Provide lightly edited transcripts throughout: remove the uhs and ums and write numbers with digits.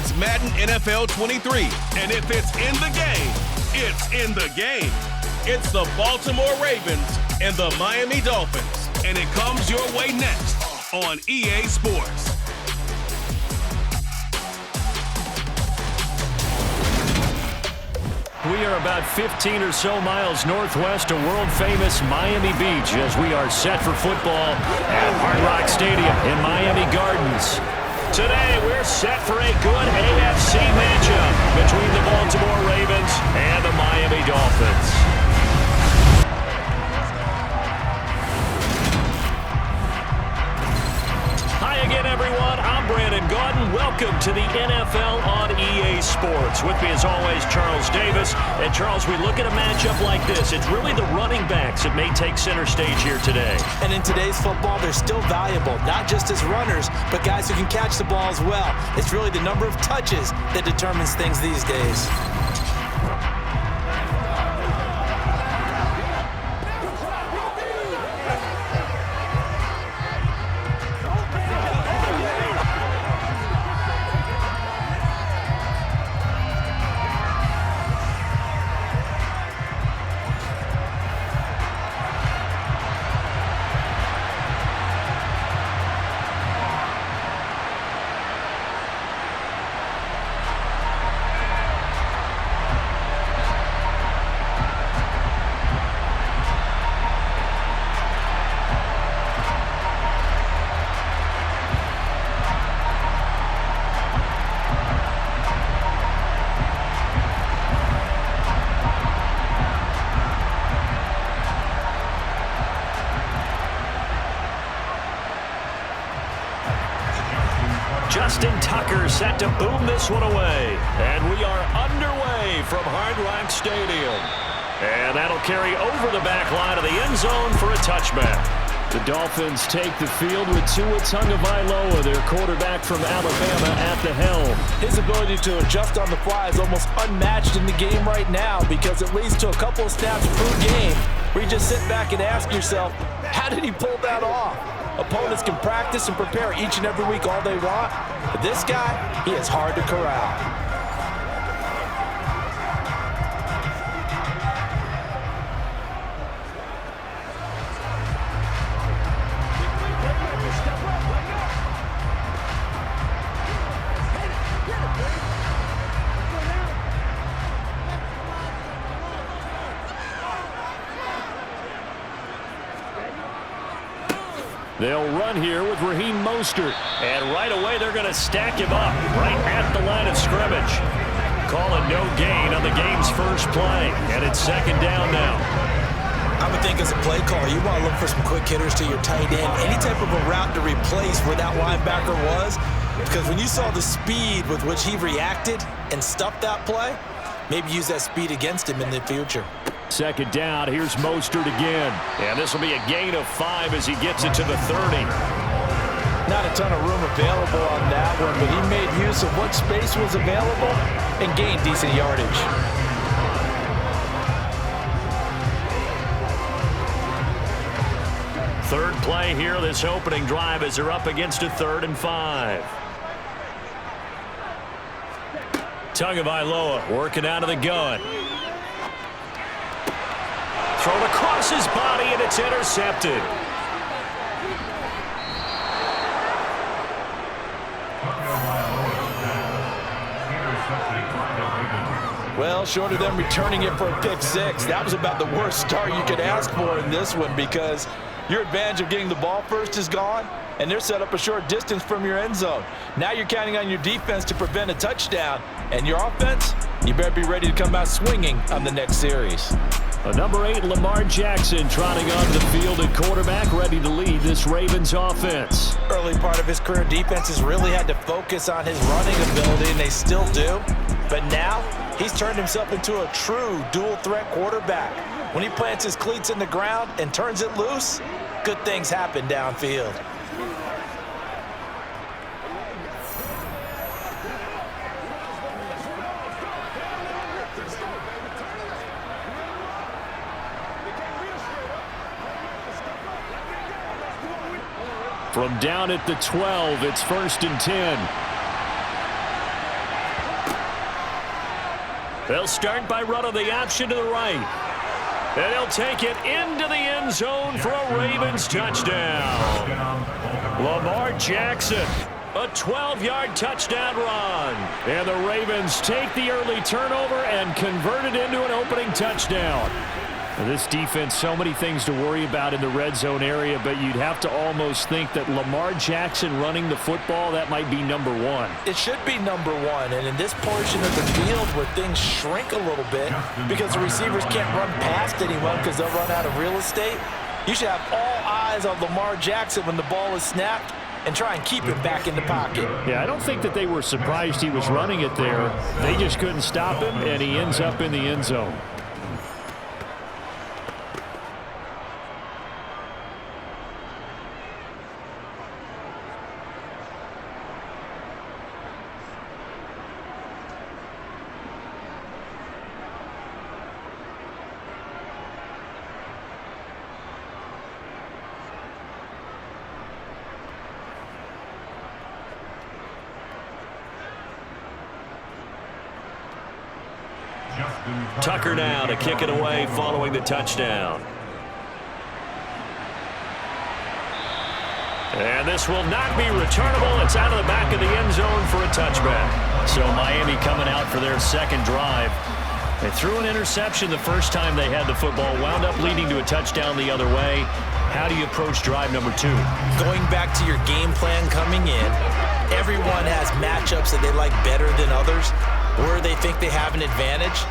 It's Madden NFL 23, and if it's in the game, it's in the game. It's the Baltimore Ravens and the Miami Dolphins, and it comes your way next on EA Sports. We are about 15 or so miles northwest of world-famous Miami Beach as we are set for football at Hard Rock Stadium in Miami Gardens. Today, we're set for a good AFC matchup between the Baltimore Ravens and the Miami Dolphins. Hi again, everyone. I'm Brandon Gaudin. Welcome to the NFL on EA Sports. With me, as always, Charles Davis. And, Charles, we look at a matchup like this. It's really the running backs that may take center stage here today. And in today's football, they're still valuable, not just as runners, but guys who can catch the ball as well. It's really the number of touches that determines things these days. Justin Tucker set to boom this one away. And we are underway from Hard Rock Stadium. And that'll carry over the back line of the end zone for a touchback. The Dolphins take the field with Tua Tagovailoa, their quarterback from Alabama, at the helm. His ability to adjust on the fly is almost unmatched in the game right now because it leads to a couple of snaps per game where you just sit back and ask yourself, how did he pull that off? Opponents can practice and prepare each and every week all they want, but this guy, he is hard to corral. They'll run here with Raheem Mostert. And right away, they're going to stack him up right at the line of scrimmage. Calling no gain on the game's first play. And it's second down now. I would think as a play caller, you want to look for some quick hitters to your tight end. Any type of a route to replace where that linebacker was. Because when you saw the speed with which he reacted and stuffed that play, maybe use that speed against him in the future. Second down, here's Mostert again. And this will be a gain of 5 as he gets it to the 30. Not a ton of room available on that one, but he made use of what space was available and gained decent yardage. Third play here, this opening drive as they're up against a 3rd and 5. Tagovailoa working out of the gun. Thrown across his body, and it's intercepted. Well, short of them returning it for a pick 6, that was about the worst start you could ask for in this one because your advantage of getting the ball first is gone, and they're set up a short distance from your end zone. Now you're counting on your defense to prevent a touchdown, and your offense, you better be ready to come out swinging on the next series. Number 8, Lamar Jackson, trotting onto the field at quarterback, ready to lead this Ravens offense. Early part of his career, defenses really had to focus on his running ability, and they still do. But now, he's turned himself into a true dual-threat quarterback. When he plants his cleats in the ground and turns it loose, good things happen downfield. From down at the 12, it's 1st and 10. They'll start by running the option to the right. And he'll take it into the end zone for a Ravens touchdown. Lamar Jackson, a 12-yard touchdown run. And the Ravens take the early turnover and convert it into an opening touchdown. Now, this defense, so many things to worry about in the red zone area, but you'd have to almost think that Lamar Jackson running the football, that might be number one. It should be number one, and in this portion of the field where things shrink a little bit because the receivers can't run past anyone because they'll run out of real estate, you should have all eyes on Lamar Jackson when the ball is snapped and try and keep him back in the pocket. Yeah, I don't think that they were surprised he was running it there. They just couldn't stop him, and he ends up in the end zone. Tucker now to kick it away following the touchdown. And this will not be returnable. It's out of the back of the end zone for a touchback. So Miami coming out for their second drive. They threw an interception the first time they had the football, wound up leading to a touchdown the other way. How do you approach drive number 2? Going back to your game plan coming in, everyone has matchups that they like better than others, where they think they have an advantage.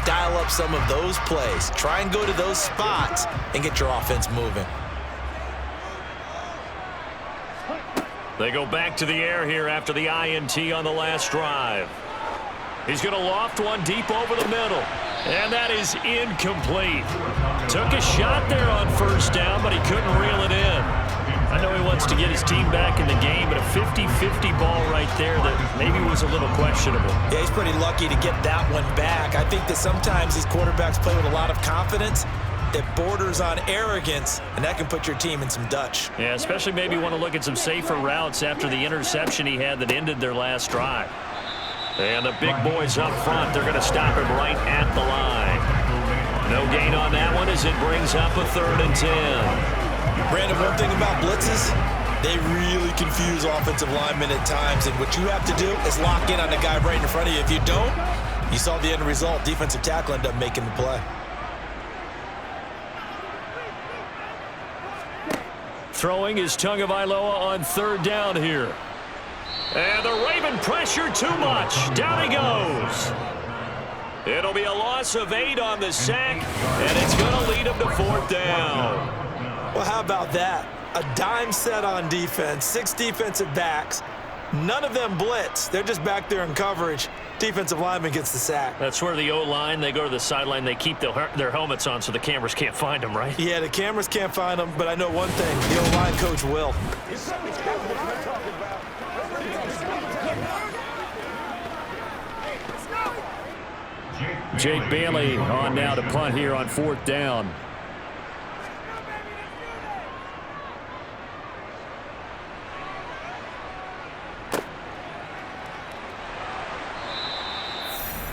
Dial up some of those plays. Try and go to those spots and get your offense moving. They go back to the air here after the INT on the last drive. He's going to loft one deep over the middle. And that is incomplete. Took a shot there on first down, but he couldn't reel it in. I know he wants to get his team back in the game, but a 50-50 ball right there that maybe was a little questionable. Yeah, he's pretty lucky to get that one back. I think that sometimes these quarterbacks play with a lot of confidence that borders on arrogance, and that can put your team in some Dutch. Yeah, especially maybe want to look at some safer routes after the interception he had that ended their last drive. And the big boys up front, they're going to stop him right at the line. No gain on that one as it brings up a 3rd and 10. Brandon, one thing about blitzes, they really confuse offensive linemen at times, and what you have to do is lock in on the guy right in front of you. If you don't, you saw the end result. Defensive tackle ended up making the play. Throwing is Tagovailoa on 3rd down here. And the Raven pressure too much. Down he goes. It'll be a loss of 8 on the sack, and it's going to lead him to 4th down. Well, how about that? A dime set on defense, 6 defensive backs. None of them blitz. They're just back there in coverage. Defensive lineman gets the sack. That's where the O-line, they go to the sideline, they keep their helmets on so the cameras can't find them, right? Yeah, the cameras can't find them, but I know one thing. The O-line coach will. Jake Bailey on now to punt here on 4th down.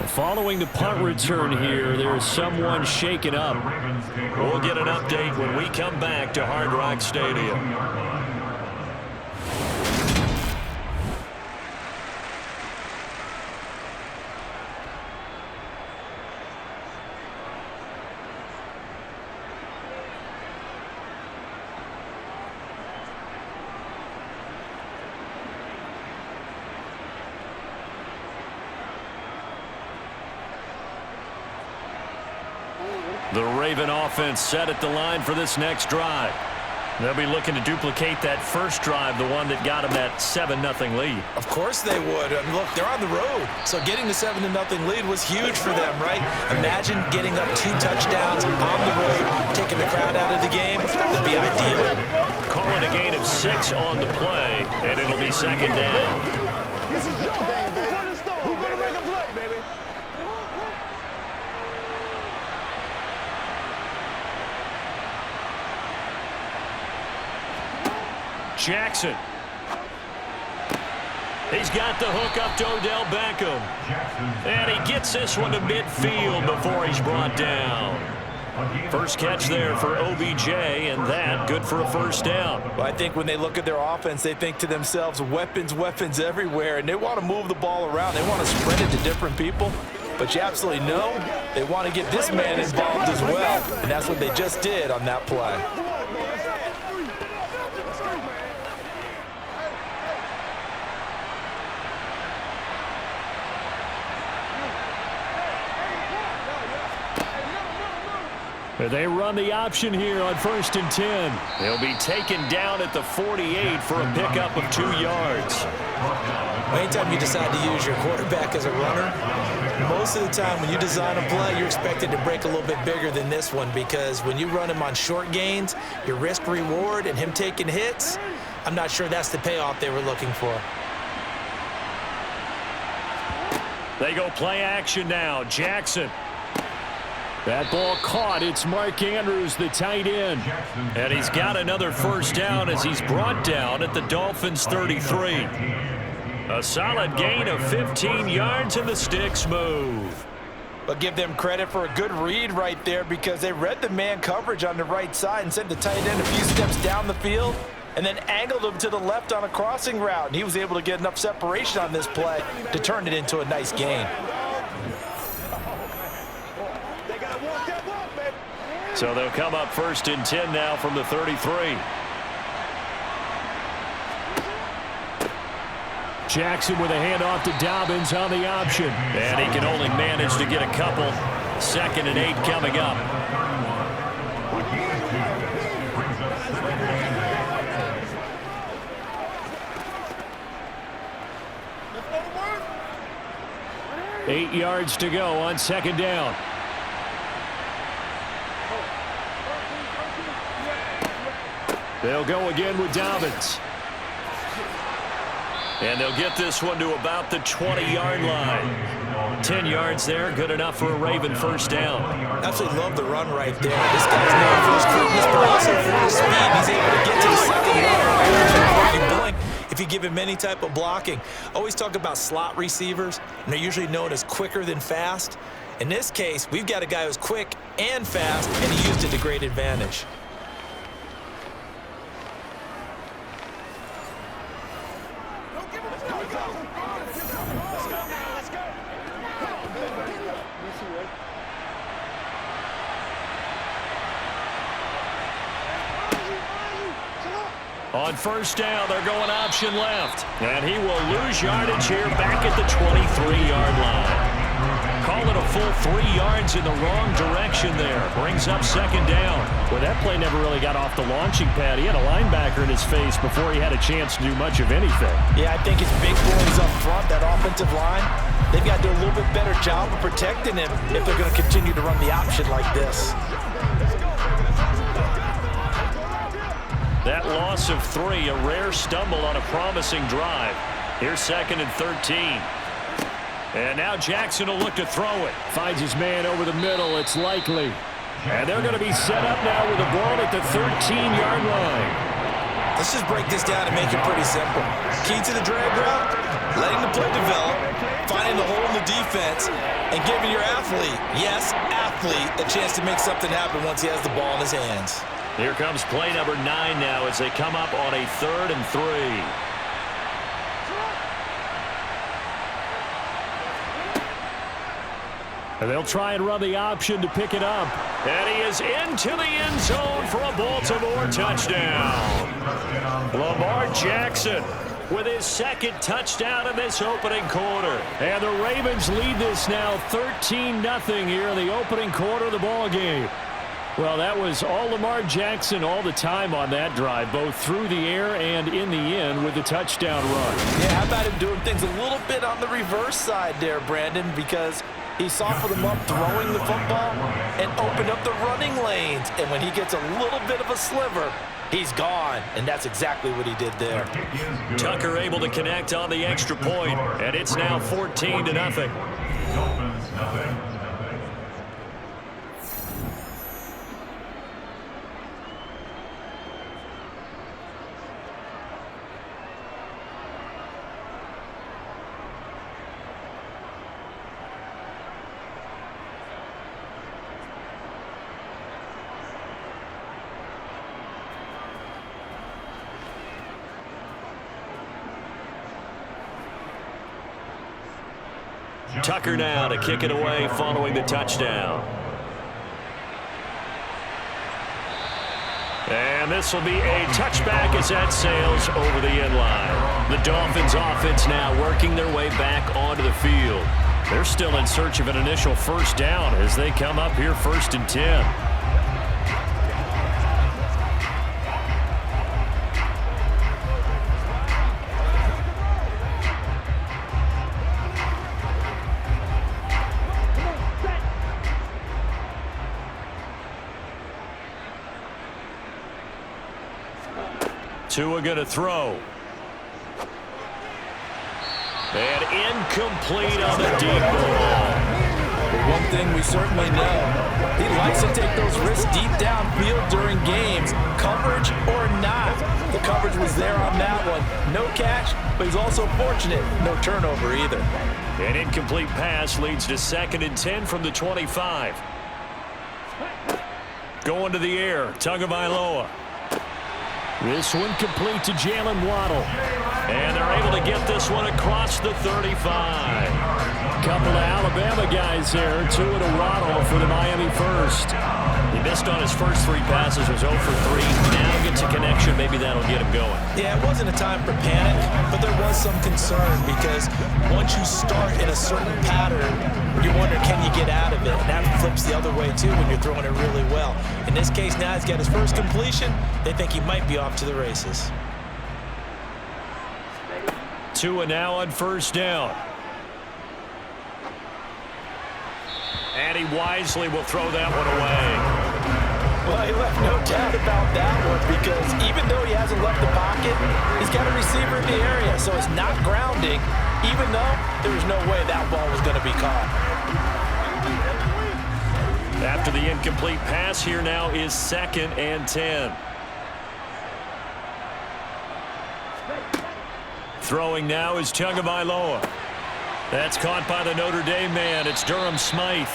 Following the punt return here, there's someone shaken up. We'll get an update when we come back to Hard Rock Stadium. The Raven offense set at the line for this next drive. They'll be looking to duplicate that first drive, the one that got them that 7-0 lead. Of course they would. I mean, look, they're on the road. So getting the 7-0 lead was huge for them, right? Imagine getting up 2 touchdowns on the road, taking the crowd out of the game. That'd be ideal. Call it a gain of 6 on the play, and it'll be 2nd down. This is your game, baby. Who gonna make a play, baby? Jackson. He's got the hook up to Odell Beckham. And he gets this one to midfield before he's brought down. First catch there for OBJ, and that good for a first down. Well, I think when they look at their offense, they think to themselves, weapons, weapons everywhere, and they want to move the ball around. They want to spread it to different people. But you absolutely know they want to get this man involved as well, and that's what they just did on that play. They run the option here on 1st and 10. They'll be taken down at the 48 for a pickup of 2 yards. Anytime you decide to use your quarterback as a runner, most of the time when you design a play, you're expected to break a little bit bigger than this one, because when you run him on short gains, your risk-reward and him taking hits, I'm not sure that's the payoff they were looking for. They go play action now. Jackson. That ball caught. It's Mark Andrews, the tight end. And he's got another first down as he's brought down at the Dolphins' 33. A solid gain of 15 yards, and the sticks move. But give them credit for a good read right there, because they read the man coverage on the right side and sent the tight end a few steps down the field and then angled him to the left on a crossing route. And he was able to get enough separation on this play to turn it into a nice gain. So they'll come up 1st and 10 now from the 33. Jackson with a handoff to Dobbins on the option. And he can only manage to get a couple. 2nd and 8 coming up. Eight yards to go on 2nd down. They'll go again with Dobbins. And they'll get this one to about the 20-yard line. 10 yards there, good enough for a Raven first down. Absolutely love the run right there. This guy's known for his quickness, but also for his speed. He's able to get to the second level before you blink if you give him any type of blocking. Always talk about slot receivers, and they're usually known as quicker than fast. In this case, we've got a guy who's quick and fast, and he used it to great advantage. On first down, they're going option left. And he will lose yardage here back at the 23-yard line. Call it a full 3 yards in the wrong direction there. Brings up 2nd down. Well, that play never really got off the launching pad. He had a linebacker in his face before he had a chance to do much of anything. Yeah, I think his big boys up front, that offensive line, they've got to do a little bit better job of protecting him if they're going to continue to run the option like this. That loss of 3, a rare stumble on a promising drive. Here's 2nd and 13. And now Jackson will look to throw it. Finds his man over the middle. It's likely. And they're going to be set up now with the ball at the 13-yard line. Let's just break this down and make it pretty simple. Key to the drag route, letting the play develop, finding the hole in the defense, and giving your athlete, yes, athlete, a chance to make something happen once he has the ball in his hands. Here comes play number 9 now as they come up on a 3rd and 3. And they'll try and run the option to pick it up. And he is into the end zone for a Baltimore touchdown. Lamar Jackson with his 2nd touchdown in this opening quarter. And the Ravens lead this now 13-0 here in the opening quarter of the ball game. Well, that was all Lamar Jackson all the time on that drive, both through the air and in the end with the touchdown run. Yeah, how about him doing things a little bit on the reverse side there, Brandon, because he softened him up throwing the football and opened up the running lanes. And when he gets a little bit of a sliver, he's gone. And that's exactly what he did there. Tucker able to connect on the extra point, and it's now 14-0. Tucker now to kick it away following the touchdown. And this will be a touchback as that sails over the end line. The Dolphins offense now working their way back onto the field. They're still in search of an initial first down as they come up here 1st and 10. Tua going to throw. And incomplete on the deep ball. But one thing we certainly know, he likes to take those risks deep downfield during games, coverage or not. The coverage was there on that one. No catch, but he's also fortunate. No turnover either. An incomplete pass leads to 2nd and 10 from the 25. Going to the air, Tagovailoa. This one complete to Jalen Waddle. And they're able to get this one across the 35. Couple of Alabama guys there. Tua to Waddle for the Miami first. He missed on his first 3 passes, was 0 for 3. Now gets a connection. Maybe that'll get him going. Yeah, it wasn't a time for panic, but there was some concern because once you start in a certain pattern, you wonder, can you get out of it? And that flips the other way, too, when you're throwing it really well. In this case, now he's got his first completion. They think he might be off to the races. Tua now on 1st down. And he wisely will throw that one away. Well, he left no doubt about that one because even though he hasn't left the pocket, he's got a receiver in the area, so it's not grounding, even though there was no way that ball was going to be caught. After the incomplete pass, here now is 2nd and 10. Throwing now is Tagovailoa. That's caught by the Notre Dame man. It's Durham Smythe.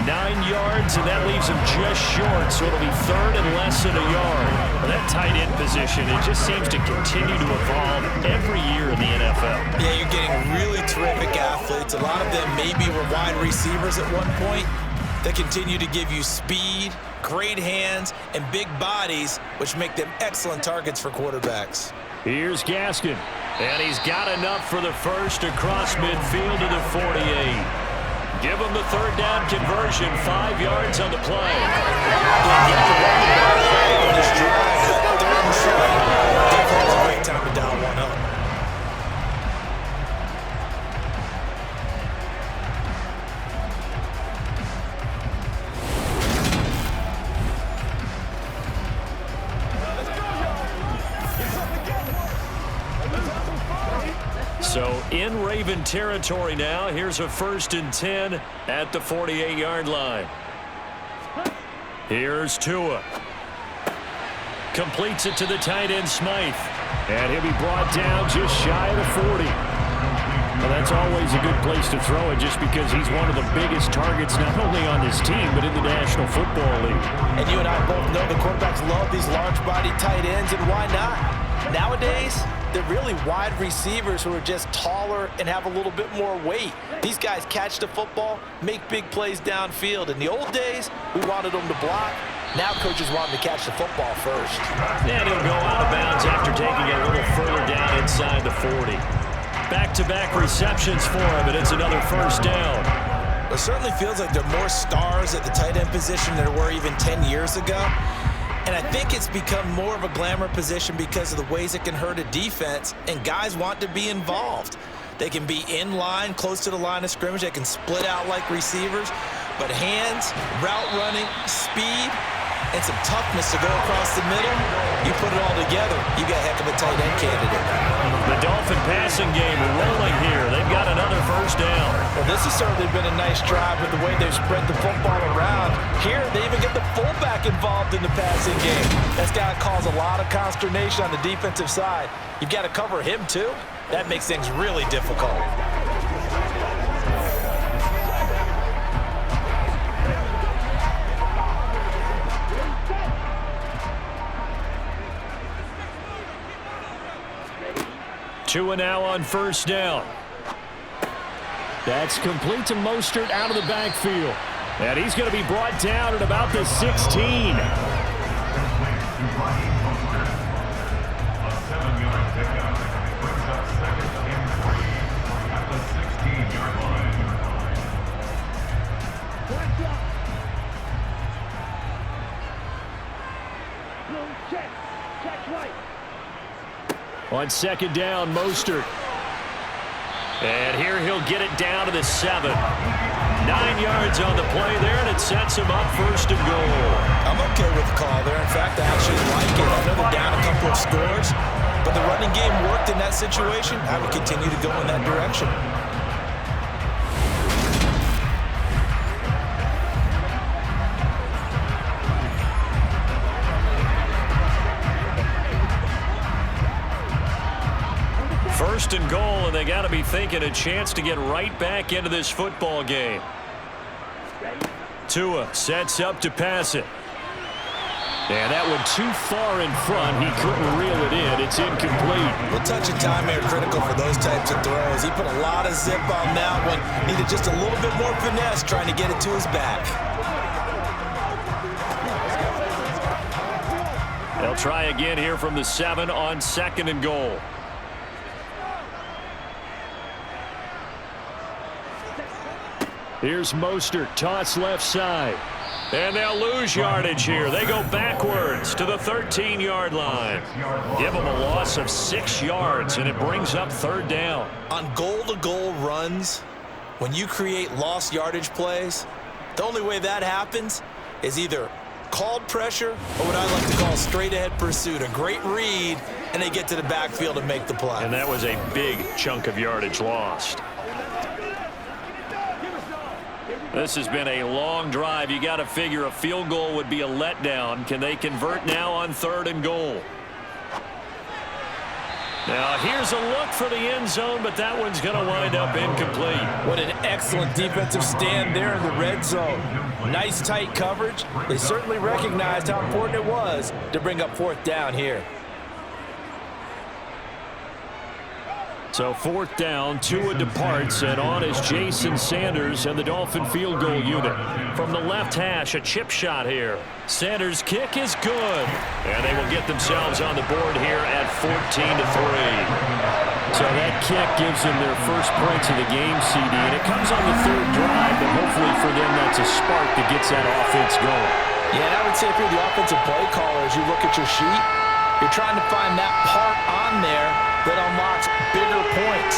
9 yards, and that leaves him just short, so it'll be 3rd and less than a yard. Well, that tight end position, it just seems to continue to evolve every year in the NFL. Yeah, you're getting really terrific athletes. A lot of them maybe were wide receivers at one point. They continue to give you speed, great hands, and big bodies, which make them excellent targets for quarterbacks. Here's Gaskin, and he's got enough for the first across midfield to the 48. Give him the 3rd down conversion, 5 yards on the play. Definitely a great time to dial one up. So in Raven territory now. Here's a 1st and 10 at the 48-yard line. Here's Tua. Completes it to the tight end Smythe. And he'll be brought down just shy of the 40. Well, that's always a good place to throw it just because he's one of the biggest targets not only on this team but in the National Football League. And you and I both know the quarterbacks love these large-body tight ends, and why not? Nowadays, they're really wide receivers who are just taller and have a little bit more weight. These guys catch the football, make big plays downfield. In the old days, we wanted them to block. Now coaches want them to catch the football first. And he'll go out of bounds after taking it a little further down inside the 40. Back-to-back receptions for him, and it's another 1st down. It certainly feels like there are more stars at the tight end position than there were even 10 years ago. And I think it's become more of a glamour position because of the ways it can hurt a defense, and guys want to be involved. They can be in line, close to the line of scrimmage. They can split out like receivers. But hands, route running, speed, and some toughness to go across the middle, you put it all together, you got a heck of a tight end candidate. The Dolphin passing game rolling here. They've got another 1st down. Well, this has certainly been a nice drive with the way they've spread the football around. Here, they even get the fullback involved in the passing game. That's got to cause a lot of consternation on the defensive side. You've got to cover him, too. That makes things really difficult. Tua now on 1st down. That's complete to Mostert out of the backfield. And he's going to be brought down at about the 16. On second down, Mostert. And here he'll get it down to the 7. 9 yards on the play there, and it sets him up first and goal. I'm okay with the call there. In fact, I actually like it. I know they're down a couple of scores, but the running game worked in that situation. I would continue to go in that direction. First and goal, and they got to be thinking a chance to get right back into this football game. Tua sets up to pass it. And that one too far in front. He couldn't reel it in. It's incomplete. A touch of time here critical for those types of throws. He put a lot of zip on that one. Needed just a little bit more finesse trying to get it to his back. They'll try again here from the 7 on second and goal. Here's Mostert, toss left side. And they'll lose yardage here. They go backwards to the 13-yard line. Give them a loss of 6 yards, and it brings up third down. On goal-to-goal runs, when you create lost yardage plays, the only way that happens is either called pressure or what I like to call straight-ahead pursuit. A great read, and they get to the backfield and make the play. And that was a big chunk of yardage lost. This has been a long drive. You got to figure a field goal would be a letdown. Can they convert now on third and goal? Now here's a look for the end zone, but that one's going to wind up incomplete. What an excellent defensive stand there in the red zone. Nice tight coverage. They certainly recognized how important it was to bring up fourth down here. So fourth down, Tua departs, and on is Jason Sanders and the Dolphin field goal unit. From the left hash, a chip shot here. Sanders' kick is good, and they will get themselves on the board here at 14-3. So that kick gives them their first points of the game, CD, and it comes on the third drive, but hopefully for them that's a spark that gets that offense going. Yeah, and I would say if you're the offensive play caller, as you look at your sheet, you're trying to find that part on there that unlocks bigger points.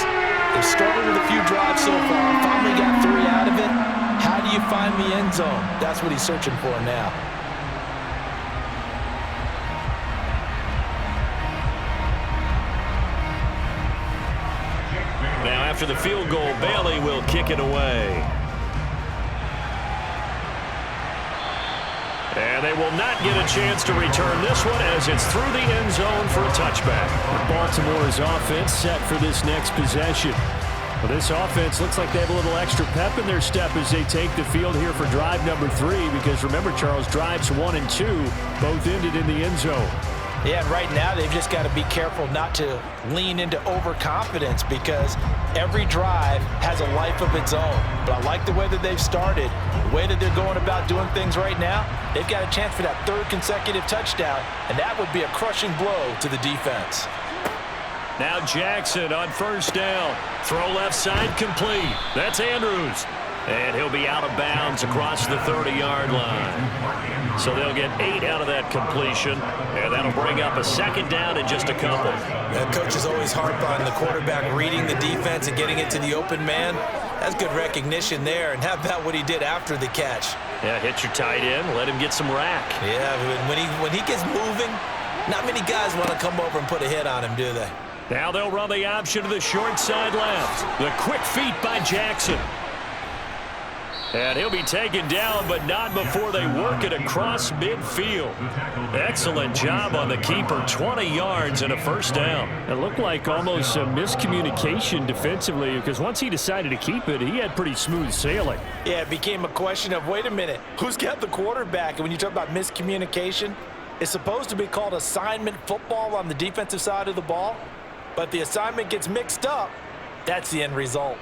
They've started with a few drives so far, finally got 3 out of it. How do you find the end zone? That's what he's searching for now. Now after the field goal, Bailey will kick it away. And they will not get a chance to return this one as it's through the end zone for a touchback. Baltimore's offense set for this next possession. Well, this offense looks like they have a little extra pep in their step as they take the field here for drive number 3, because remember, Charles, drives 1 and 2 both ended in the end zone. Yeah, and right now they've just got to be careful not to lean into overconfidence, because every drive has a life of its own. But I like the way that they've started, the way that they're going about doing things right now. They've got a chance for that 3rd consecutive touchdown, and that would be a crushing blow to the defense. Now Jackson on first down. Throw left side complete. That's Andrews. And he'll be out of bounds across the 30-yard line. So they'll get 8 out of that completion, and that'll bring up a second down in just a couple. Coaches always harp on the quarterback reading the defense and getting it to the open man. That's good recognition there. And how about what he did after the catch? Yeah, hit your tight end, let him get some rack. Yeah, when he gets moving, not many guys want to come over and put a hit on him, do they? Now they'll run the option to the short side left. The quick feet by Jackson. And he'll be taken down, but not before they work it across midfield. Excellent job on the keeper. 20 yards and a first down. It looked like almost a miscommunication defensively, because once he decided to keep it, he had pretty smooth sailing. Yeah, it became a question of, wait a minute, who's got the quarterback? And when you talk about miscommunication, it's supposed to be called assignment football on the defensive side of the ball. But the assignment gets mixed up. That's the end result.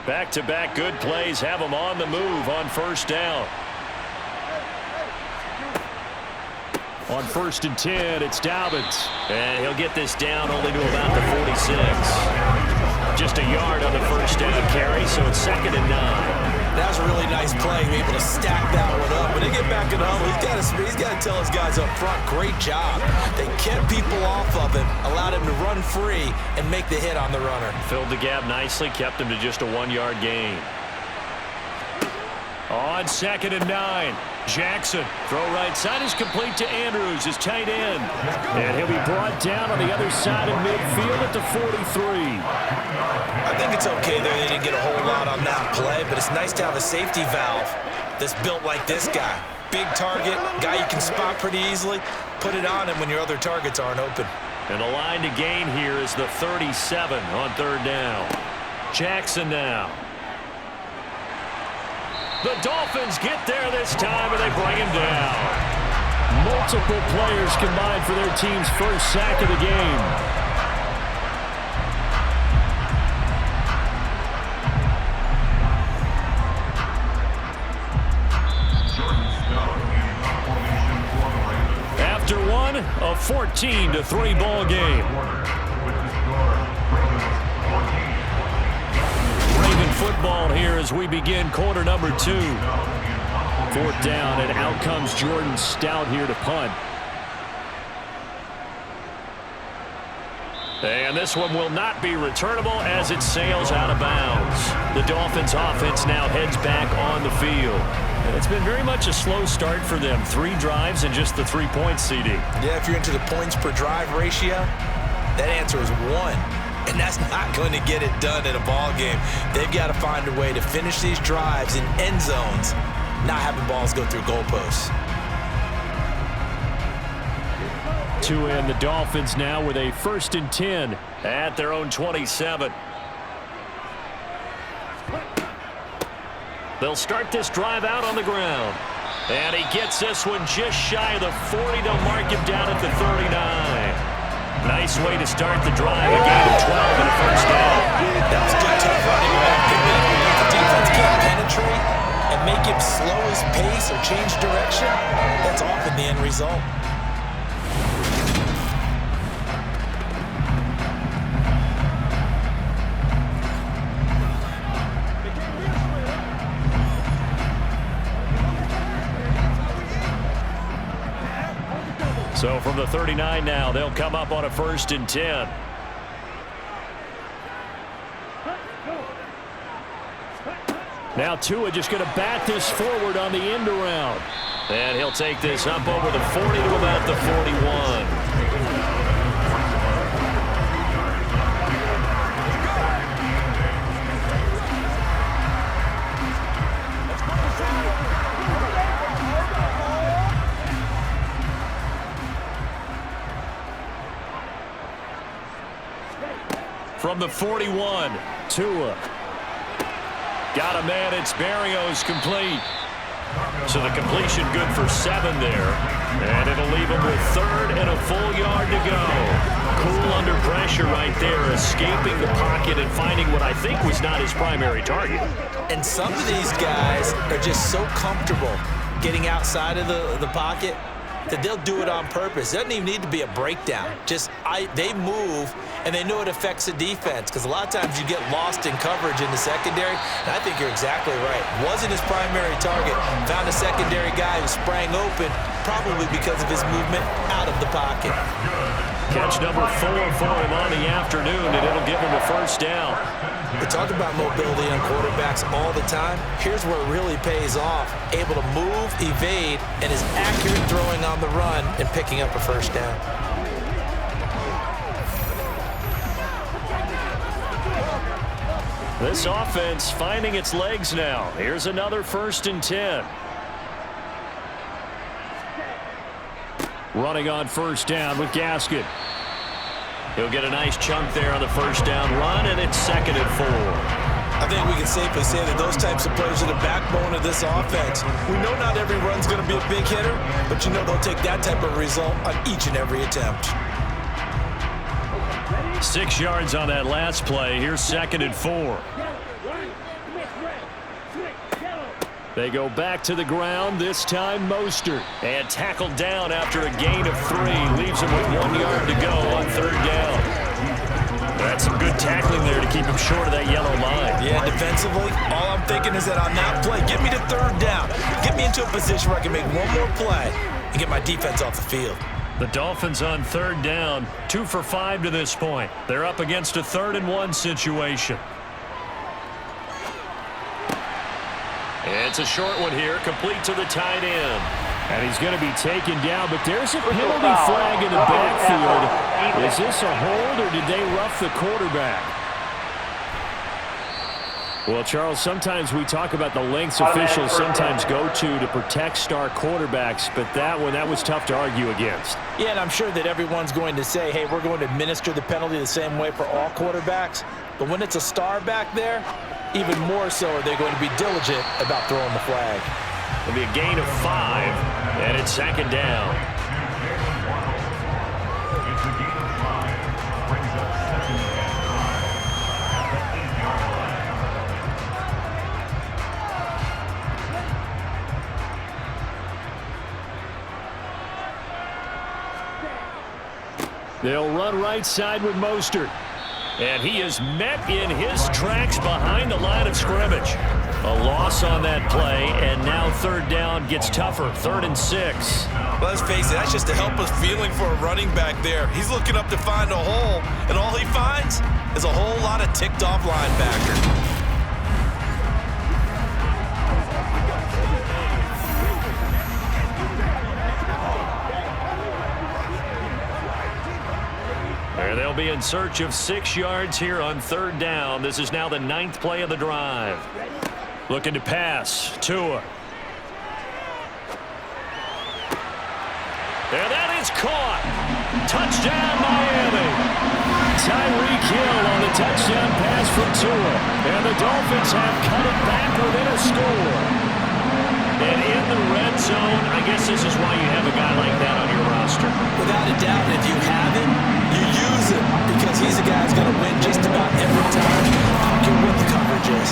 Back-to-back good plays have them on the move on first down. On 1st and 10, it's Dobbins. And he'll get this down only to about the 46. Just a yard on the first down carry, so it's 2nd and 9. That was a really nice play, able to stack that one up. When they get back in the huddle, he's got to tell his guys up front, great job. They kept people off of him, allowed him to run free and make the hit on the runner. Filled the gap nicely, kept him to just a 1-yard gain. On 2nd and 9, Jackson. Throw right side is complete to Andrews, his tight end. And he'll be brought down on the other side of midfield at the 43. I think it's okay there. They didn't get a whole lot on that play, but it's nice to have a safety valve that's built like this guy. Big target, guy you can spot pretty easily. Put it on him when your other targets aren't open. And the line to gain here is the 37 on 3rd down. Jackson now. The Dolphins get there this time, and they bring him down. Multiple players combined for their team's first sack of the game. After one, a 14-3 ball game. Football here as we begin quarter number 2. 4th down, and out comes Jordan Stout here to punt. And this one will not be returnable as it sails out of bounds. The Dolphins offense now heads back on the field. And it's been very much a slow start for them. 3 drives and just the 3 points, CD. Yeah, if you're into the points per drive ratio, that answer is 1. And that's not going to get it done in a ball game. They've got to find a way to finish these drives in end zones, not having balls go through goalposts. To end the Dolphins now with a 1st and 10 at their own 27. They'll start this drive out on the ground. And he gets this one just shy of the 40. They'll mark him down at the 39. Nice way to start the drive. A gain of 12 and a first down. That was good tough running back. If the defense can't penetrate and make him slow his pace or change direction, that's often the end result. So from the 39 now, they'll come up on a 1st and 10. Now Tua just going to bat this forward on the end around. And he'll take this up over the 40 to about the 41. From the 41, Tua. Got a man, it's Berrios complete. So the completion good for 7 there. And it'll leave him with 3rd and a full yard to go. Cool under pressure right there, escaping the pocket and finding what I think was not his primary target. And some of these guys are just so comfortable getting outside of the pocket that they'll do it on purpose. It doesn't even need to be a breakdown. They move, and they know it affects the defense, because a lot of times you get lost in coverage in the secondary, and I think you're exactly right. Wasn't his primary target. Found a secondary guy who sprang open, probably because of his movement out of the pocket. Catch number 4 for him on the afternoon, and it'll give him a first down. We talk about mobility on quarterbacks all the time. Here's where it really pays off. Able to move, evade, and is accurate throwing on the run and picking up a first down. This offense finding its legs now. Here's another 1st and 10. Running on first down with Gaskin. He'll get a nice chunk there on the first down run, and it's 2nd and 4. I think we can safely say that those types of players are the backbone of this offense. We know not every run's going to be a big hitter, but you know they'll take that type of result on each and every attempt. 6 yards on that last play. Here's 2nd and 4. They go back to the ground, this time Mostert. And tackled down after a gain of 3. Leaves him with 1 yard to go on 3rd down. That's some good tackling there to keep him short of that yellow line. Yeah, defensively, all I'm thinking is that on that play, get me to 3rd down. Get me into a position where I can make one more play and get my defense off the field. The Dolphins on 3rd down, 2 for 5 to this point. They're up against a 3rd and 1 situation. It's a short one here, complete to the tight end. And he's going to be taken down, but there's a penalty flag in the backfield. Is this a hold, or did they rough the quarterback? Well, Charles, sometimes we talk about the lengths officials sometimes go to protect star quarterbacks, but that was tough to argue against. Yeah, and I'm sure that everyone's going to say, hey, we're going to administer the penalty the same way for all quarterbacks. But when it's a star back there, even more so are they going to be diligent about throwing the flag. It'll be a gain of 5, and it's 2nd down. They'll run right side with Mostert. And he is met in his tracks behind the line of scrimmage. A loss on that play, and now 3rd down gets tougher, 3rd and 6. Let's face it, that's just a helpless feeling for a running back there. He's looking up to find a hole, and all he finds is a whole lot of ticked-off linebackers. They'll be in search of 6 yards here on 3rd down. This is now the 9th play of the drive. Looking to pass. Tua. And that is caught. Touchdown, Miami. Tyreek Hill on the touchdown pass from Tua. And the Dolphins have cut it back within a score. And in the red zone, I guess this is why you have a guy like that on your roster. Without a doubt, if you have him, you use him because he's a guy who's going to win just about every time. I don't care what the coverage is.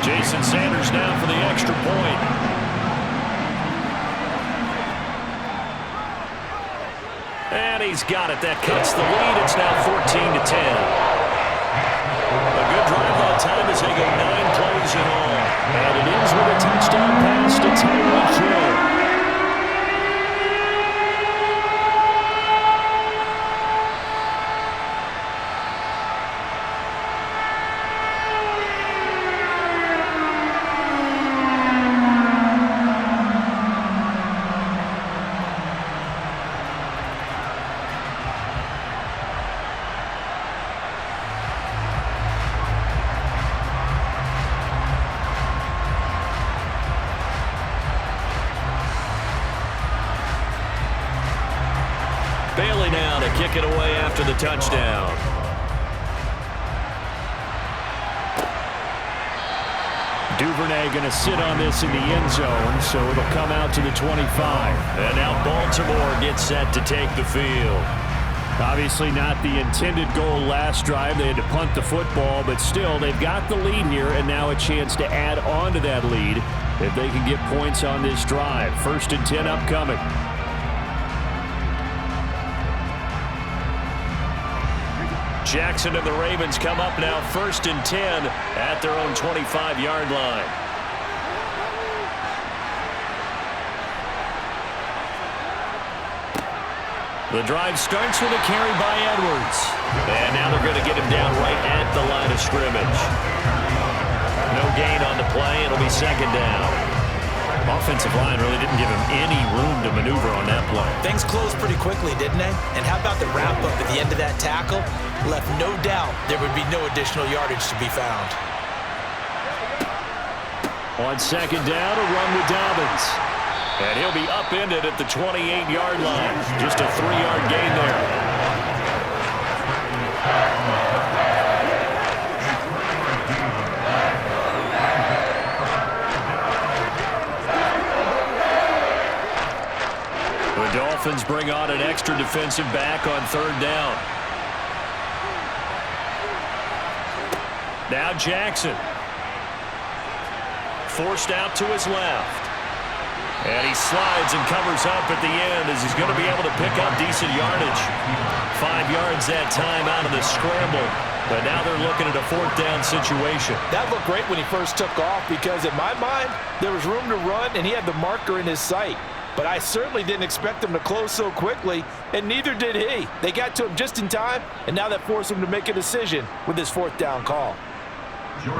Jason Sanders now for the extra point. And he's got it. That cuts the lead. It's now 14-10. A good drive that time as they go 9 plays in all. And it ends with a touchdown pass to Tyreek Hill. Bailey now to kick it away after the touchdown. Duvernay going to sit on this in the end zone, so it'll come out to the 25. And now Baltimore gets set to take the field. Obviously not the intended goal last drive. They had to punt the football, but still they've got the lead here, and now a chance to add on to that lead if they can get points on this drive. 1st and 10 upcoming. Jackson and the Ravens come up now 1st and 10 at their own 25-yard line. The drive starts with a carry by Edwards. And now they're going to get him down right at the line of scrimmage. No gain on the play. It'll be 2nd down. Offensive line really didn't give him any room to maneuver on that play. Things closed pretty quickly, didn't they? And how about the wrap-up at the end of that tackle? Left no doubt there would be no additional yardage to be found. On 2nd down, a run with Dobbins. And he'll be upended at the 28-yard line. Just a 3-yard gain there. The Dolphins bring on an extra defensive back on 3rd down. Now Jackson. Forced out to his left. And he slides and covers up at the end as he's going to be able to pick up decent yardage. 5 yards that time out of the scramble. But now they're looking at a 4th down situation. That looked great when he first took off because in my mind, there was room to run and he had the marker in his sight. But I certainly didn't expect him to close so quickly, and neither did he. They got to him just in time, and now that forced him to make a decision with his 4th down call.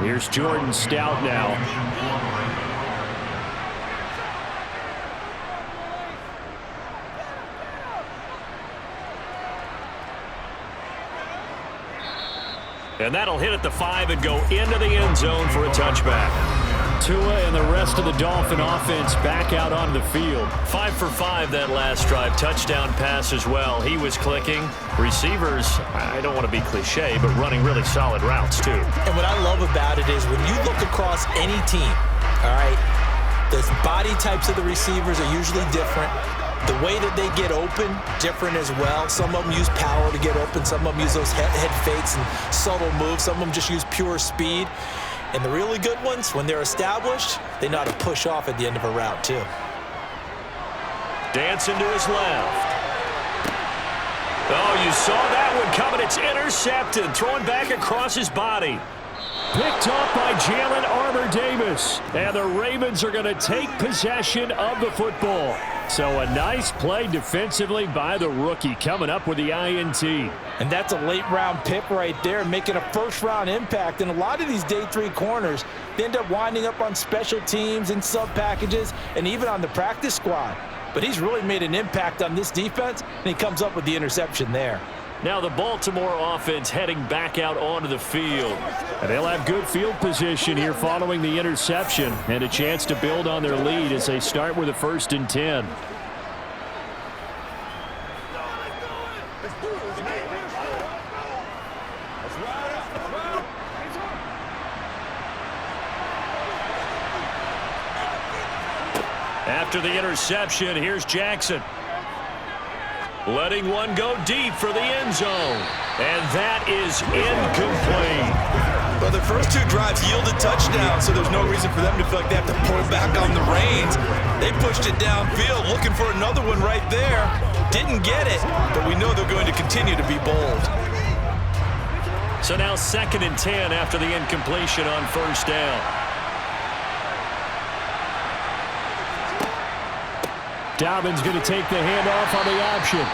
Here's Jordan Stout now. And that'll hit at the 5 and go into the end zone for a touchback. Tua and the rest of the Dolphin offense back out onto the field. 5 for 5 that last drive. Touchdown pass as well. He was clicking. Receivers, I don't want to be cliche, but running really solid routes too. And what I love about it is when you look across any team, all right, the body types of the receivers are usually different. The way that they get open, different as well. Some of them use power to get open. Some of them use those head fakes and subtle moves. Some of them just use pure speed. And the really good ones, when they're established, they know how to push off at the end of a route, too. Dancing to his left. Oh, you saw that one coming. It's intercepted. Throwing back across his body. Picked up by Jalen Armour-Davis. And the Ravens are going to take possession of the football. So a nice play defensively by the rookie coming up with the INT. And that's a late-round pick right there, making a first-round impact. And a lot of these day 3 corners, they end up winding up on special teams and sub-packages and even on the practice squad. But he's really made an impact on this defense, and he comes up with the interception there. Now the Baltimore offense heading back out onto the field. And they'll have good field position here following the interception and a chance to build on their lead as they start with a 1st and 10. After the interception, here's Jackson. Letting one go deep for the end zone. And that is incomplete. Well, their first 2 drives yielded touchdowns, so there's no reason for them to feel like they have to pull back on the reins. They pushed it downfield, looking for another one right there. Didn't get it, but we know they're going to continue to be bold. So now 2nd and 10 after the incompletion on 1st down. Dobbins going to take the handoff on the option.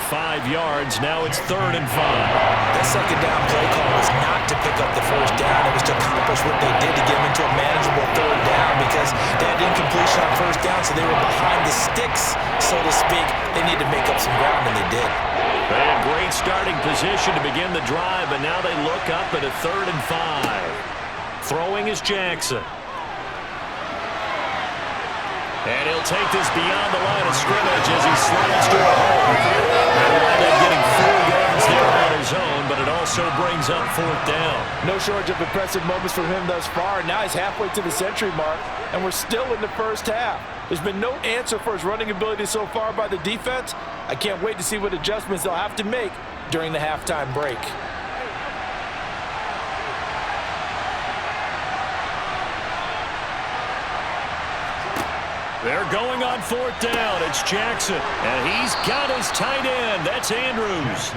5 yards. Now it's 3rd and 5. That 2nd down play call was not to pick up the 1st down. It was to accomplish what they did to get them into a manageable 3rd down because they had incompletion on 1st down, so they were behind the sticks, so to speak. They need to make up some ground, and they did. They had great starting position to begin the drive, but now they look up at a 3rd and 5. Throwing is Jackson. And he'll take this beyond the line of scrimmage as he slides to a hole. He'll wind up getting 4 yards there on his own, but it also brings up 4th down. No shortage of impressive moments from him thus far. Now he's halfway to the century mark, and we're still in the 1st half. There's been no answer for his running ability so far by the defense. I can't wait to see what adjustments they'll have to make during the halftime break. They're going on 4th down. It's Jackson. And he's got his tight end. That's Andrews.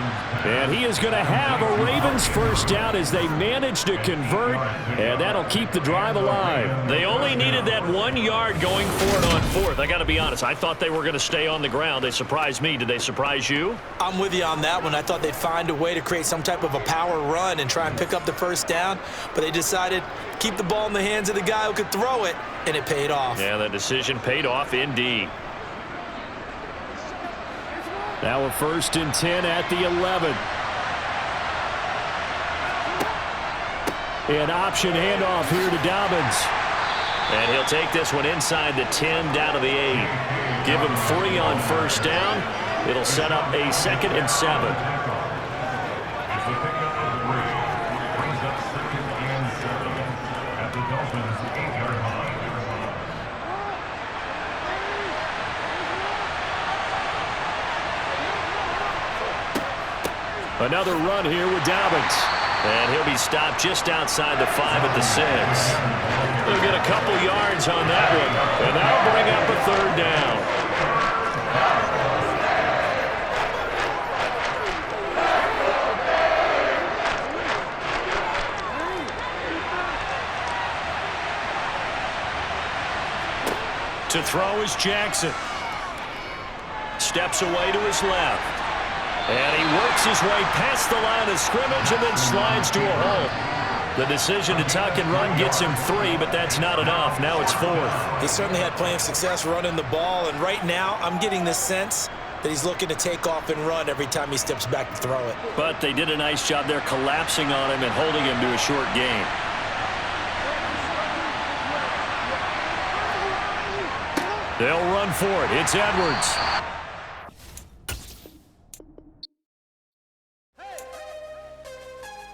And he is going to have a Ravens 1st down as they manage to convert. And that'll keep the drive alive. They only needed that 1 yard going for it on 4th. I got to be honest. I thought they were going to stay on the ground. They surprised me. Did they surprise you? I'm with you on that one. I thought they'd find a way to create some type of a power run and try and pick up the 1st down. But they decided to keep the ball in the hands of the guy who could throw it. And it paid off. Yeah, that decision paid off indeed. Now a 1st and 10 at the 11. An option handoff here to Dobbins. And he'll take this one inside the 10 down to the 8. Give him 3 on 1st down. It'll set up a 2nd and 7. Another run here with Dobbins. And he'll be stopped just outside the 5 at the 6. They'll get a couple yards on that one, and that'll bring up a 3rd down. To throw is Jackson. Steps away to his left. And he works his way past the line of scrimmage and then slides to a hole. The decision to tuck and run gets him 3, but that's not enough. Now it's 4th. He certainly had plenty of success running the ball, and right now I'm getting the sense that he's looking to take off and run every time he steps back to throw it. But they did a nice job there collapsing on him and holding him to a short gain. They'll run for it. It's Edwards.